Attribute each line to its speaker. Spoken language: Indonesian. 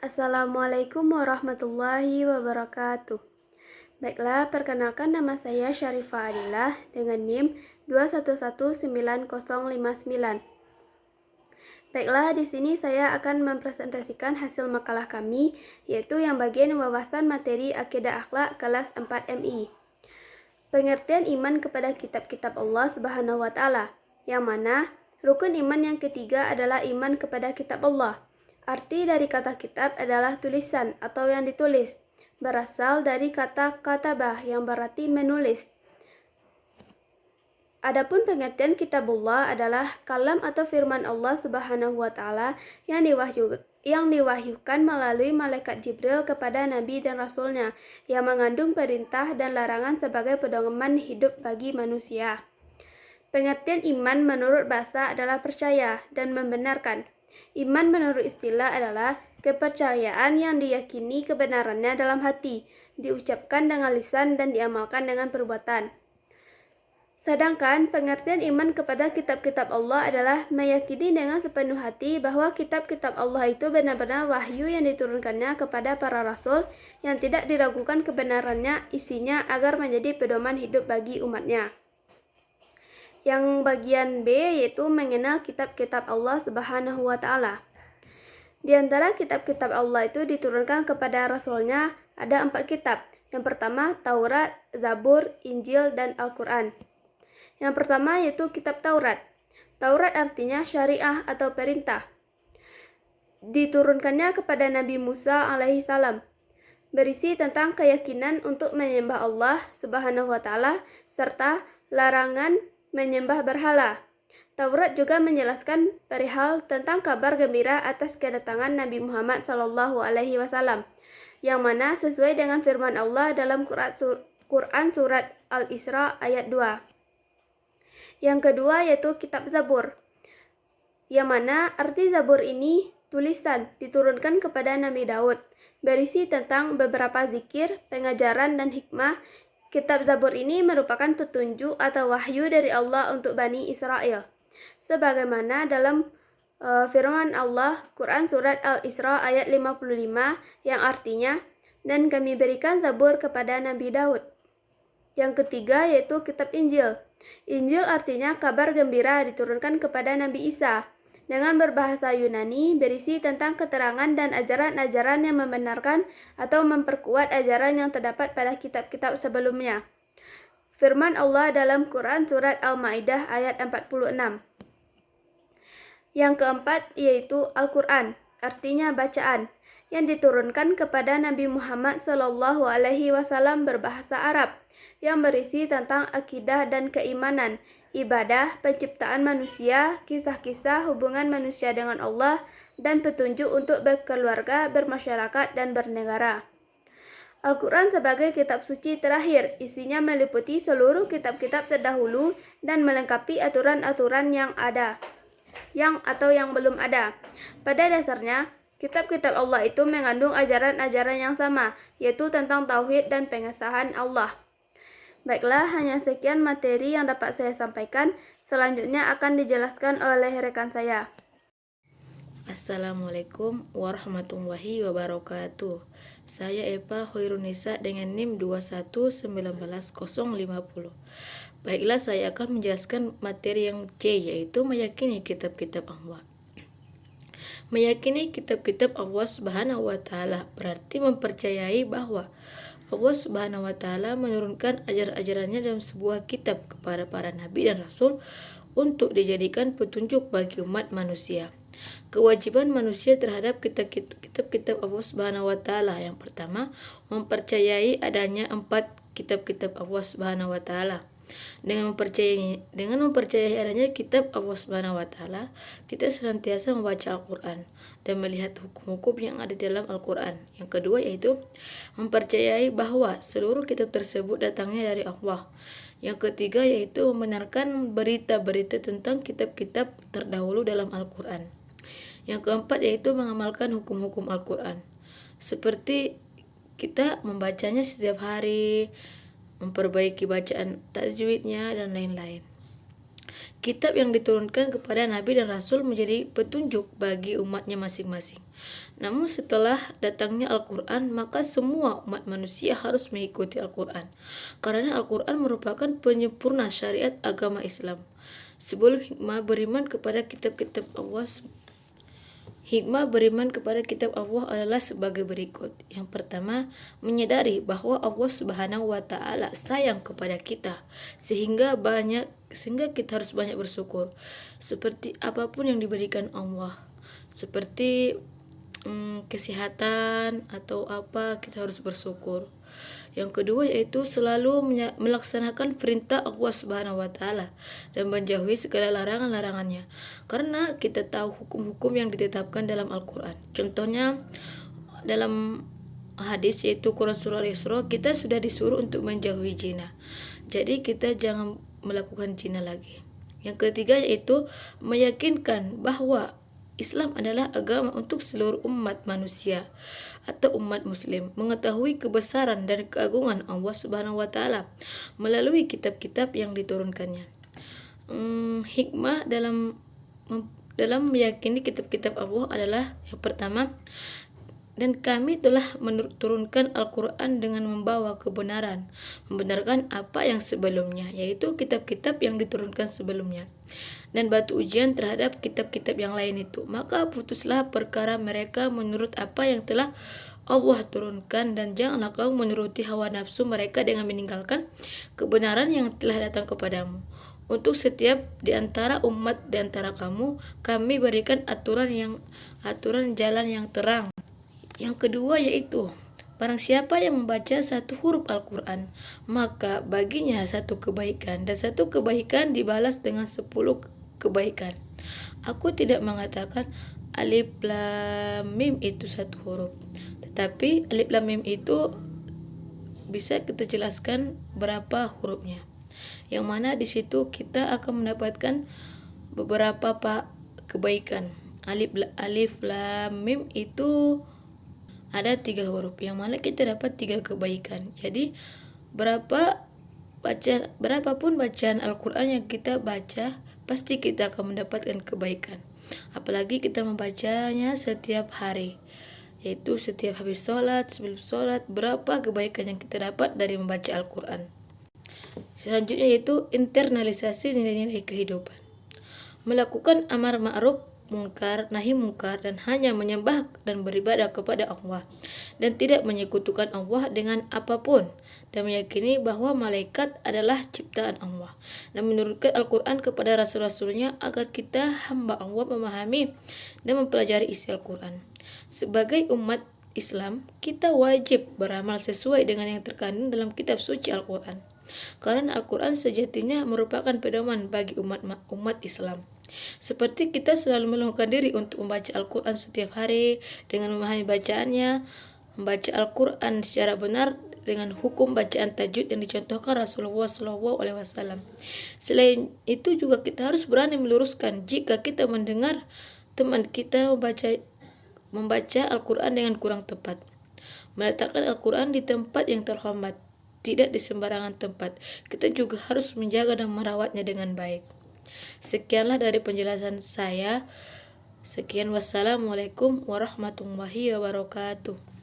Speaker 1: Assalamualaikum warahmatullahi wabarakatuh. Baiklah, perkenalkan nama saya Syarifah Adillah dengan NIM 2119059. Baiklah, di sini saya akan mempresentasikan hasil makalah kami, yaitu yang bagian wawasan materi akidah akhlak kelas 4 MI. Pengertian iman kepada kitab-kitab Allah Subhanahu wa Ta'ala, yang mana rukun iman yang ketiga adalah iman kepada kitab Allah. Arti dari kata kitab adalah tulisan atau yang ditulis, berasal dari kata katabah yang berarti menulis. Adapun pengertian kitabullah adalah kalam atau firman Allah Subhanahu wa Ta'ala yang diwahyukan melalui malaikat Jibril kepada Nabi dan Rasulnya, yang mengandung perintah dan larangan sebagai pedoman hidup bagi manusia. Pengertian iman menurut bahasa adalah percaya dan membenarkan. Iman menurut istilah adalah kepercayaan yang diyakini kebenarannya dalam hati, diucapkan dengan lisan dan diamalkan dengan perbuatan. Sedangkan pengertian iman kepada kitab-kitab Allah adalah meyakini dengan sepenuh hati bahwa kitab-kitab Allah itu benar-benar wahyu yang diturunkannya kepada para rasul yang tidak diragukan kebenarannya isinya agar menjadi pedoman hidup bagi umatnya. Yang bagian B yaitu mengenal kitab-kitab Allah Subhanahu wa Ta'ala. Di antara kitab-kitab Allah itu diturunkan kepada rasulnya ada 4 kitab. Yang pertama Taurat, Zabur, Injil, dan Al-Quran. Yang pertama yaitu kitab Taurat. Taurat artinya syariah atau perintah. Diturunkannya kepada Nabi Musa alaihissalam. Berisi tentang keyakinan untuk menyembah Allah Subhanahu wa Ta'ala serta larangan menyembah berhala. Taurat juga menjelaskan perihal tentang kabar gembira atas kedatangan Nabi Muhammad SAW, yang mana sesuai dengan firman Allah dalam Quran surat Al-Isra ayat 2. Yang kedua yaitu kitab Zabur, yang mana arti Zabur ini tulisan diturunkan kepada Nabi Daud, berisi tentang beberapa zikir, pengajaran, dan hikmah. Kitab Zabur ini merupakan petunjuk atau wahyu dari Allah untuk Bani Israel, sebagaimana dalam firman Allah Quran surat Al-Isra ayat 55 yang artinya, dan kami berikan Zabur kepada Nabi Daud. Yang ketiga yaitu kitab Injil. Injil artinya kabar gembira diturunkan kepada Nabi Isa dengan berbahasa Yunani, berisi tentang keterangan dan ajaran-ajaran yang membenarkan atau memperkuat ajaran yang terdapat pada kitab-kitab sebelumnya. Firman Allah dalam Quran surat Al-Maidah ayat 46. Yang keempat yaitu Al-Quran, artinya bacaan, yang diturunkan kepada Nabi Muhammad SAW berbahasa Arab, yang berisi tentang akidah dan keimanan, ibadah, penciptaan manusia, kisah-kisah hubungan manusia dengan Allah, dan petunjuk untuk berkeluarga, bermasyarakat, dan bernegara. Al-Quran sebagai kitab suci terakhir, isinya meliputi seluruh kitab-kitab terdahulu dan melengkapi aturan-aturan yang ada, yang belum ada. Pada dasarnya, kitab-kitab Allah itu mengandung ajaran-ajaran yang sama, yaitu tentang tauhid dan pengesahan Allah. Baiklah, hanya sekian materi yang dapat saya sampaikan. Selanjutnya akan dijelaskan oleh rekan saya.
Speaker 2: Assalamualaikum warahmatullahi wabarakatuh. Saya Eva Hoirunisa dengan NIM 2119050. Baiklah, saya akan menjelaskan materi yang C, yaitu meyakini kitab-kitab Allah. Meyakini kitab-kitab Allah Subhanahu wa Ta'ala berarti mempercayai bahwa Allah Subhanahu wa Ta'ala menurunkan ajaran-ajarannya dalam sebuah kitab kepada para nabi dan rasul untuk dijadikan petunjuk bagi umat manusia. Kewajiban manusia terhadap kitab-kitab Allah Subhanahu wa Ta'ala: yang pertama, mempercayai adanya 4 kitab-kitab Allah Subhanahu wa Ta'ala. Dengan mempercayai adanya kitab Allah Subhanahu wa Ta'ala, kita senantiasa membaca Al-Quran dan melihat hukum-hukum yang ada dalam Al-Quran. Yang kedua yaitu mempercayai bahwa seluruh kitab tersebut datangnya dari Allah. Yang ketiga yaitu membenarkan berita-berita tentang kitab-kitab terdahulu dalam Al-Quran. Yang keempat yaitu mengamalkan hukum-hukum Al-Quran, seperti kita membacanya setiap hari, memperbaiki bacaan tajwidnya, dan lain-lain. Kitab yang diturunkan kepada Nabi dan Rasul menjadi petunjuk bagi umatnya masing-masing. Namun setelah datangnya Al-Quran, maka semua umat manusia harus mengikuti Al-Quran. Karena Al-Quran merupakan penyempurna syariat agama Islam. Sebelum hikmah beriman kepada kitab-kitab Allah, hikmah beriman kepada kitab Allah adalah sebagai berikut. Yang pertama, menyadari bahwa Allah Subhanahu wa taala sayang kepada kita sehingga kita harus banyak bersyukur. Seperti apapun yang diberikan Allah, seperti kesehatan atau apa, kita harus bersyukur. Yang kedua yaitu selalu melaksanakan perintah Allah Subhanahu wa taala dan menjauhi segala larangan-larangannya. Karena kita tahu hukum-hukum yang ditetapkan dalam Al-Qur'an. Contohnya dalam hadis yaitu Quran surah Al-Isra, kita sudah disuruh untuk menjauhi zina. Jadi kita jangan melakukan zina lagi. Yang ketiga yaitu meyakinkan bahwa Islam adalah agama untuk seluruh umat manusia atau umat muslim, mengetahui kebesaran dan keagungan Allah Subhanahu wa taala melalui kitab-kitab yang diturunkannya. Hikmah dalam meyakini kitab-kitab Allah adalah yang pertama, dan kami telah menurunkan Al-Quran dengan membawa kebenaran, membenarkan apa yang sebelumnya, yaitu kitab-kitab yang diturunkan sebelumnya, dan batu ujian terhadap kitab-kitab yang lain itu. Maka putuslah perkara mereka menurut apa yang telah Allah turunkan, dan janganlah kau menuruti hawa nafsu mereka dengan meninggalkan kebenaran yang telah datang kepadamu. Untuk setiap di antara umat di antara kamu, kami berikan aturan jalan yang terang. Yang kedua yaitu, barang siapa yang membaca satu huruf Al-Quran, maka baginya satu kebaikan, dan satu kebaikan dibalas dengan 10 kebaikan. Aku tidak mengatakan alif lam mim itu satu huruf, tetapi alif lam mim itu bisa kita jelaskan berapa hurufnya, yang mana di situ kita akan mendapatkan beberapa kebaikan. Alif lam mim itu ada 3 huruf, yang mana kita dapat 3 kebaikan. Jadi berapapun bacaan Al-Quran yang kita baca, pasti kita akan mendapatkan kebaikan. Apalagi kita membacanya setiap hari, yaitu setiap habis sholat, sebelum sholat, berapa kebaikan yang kita dapat dari membaca Al-Quran. Selanjutnya yaitu internalisasi nilai-nilai kehidupan. Melakukan amar ma'ruf nahi mungkar, dan hanya menyembah dan beribadah kepada Allah, dan tidak menyekutukan Allah dengan apapun, dan meyakini bahwa malaikat adalah ciptaan Allah, dan menurunkan Al-Quran kepada rasul-rasulnya agar kita hamba Allah memahami dan mempelajari isi Al-Quran. Sebagai umat Islam, kita wajib beramal sesuai dengan yang terkandung dalam kitab suci Al-Quran, karena Al-Quran sejatinya merupakan pedoman bagi umat Islam. Seperti kita selalu meluangkan diri untuk membaca Al-Quran setiap hari dengan memahami bacaannya, membaca Al-Quran secara benar dengan hukum bacaan tajwid yang dicontohkan Rasulullah SAW. Selain itu juga kita harus berani meluruskan jika kita mendengar teman kita membaca Al-Quran dengan kurang tepat. Meletakkan Al-Quran di tempat yang terhormat, tidak di sembarangan tempat. Kita juga harus menjaga dan merawatnya dengan baik. Sekianlah dari penjelasan saya. Sekian, wassalamualaikum warahmatullahi wabarakatuh.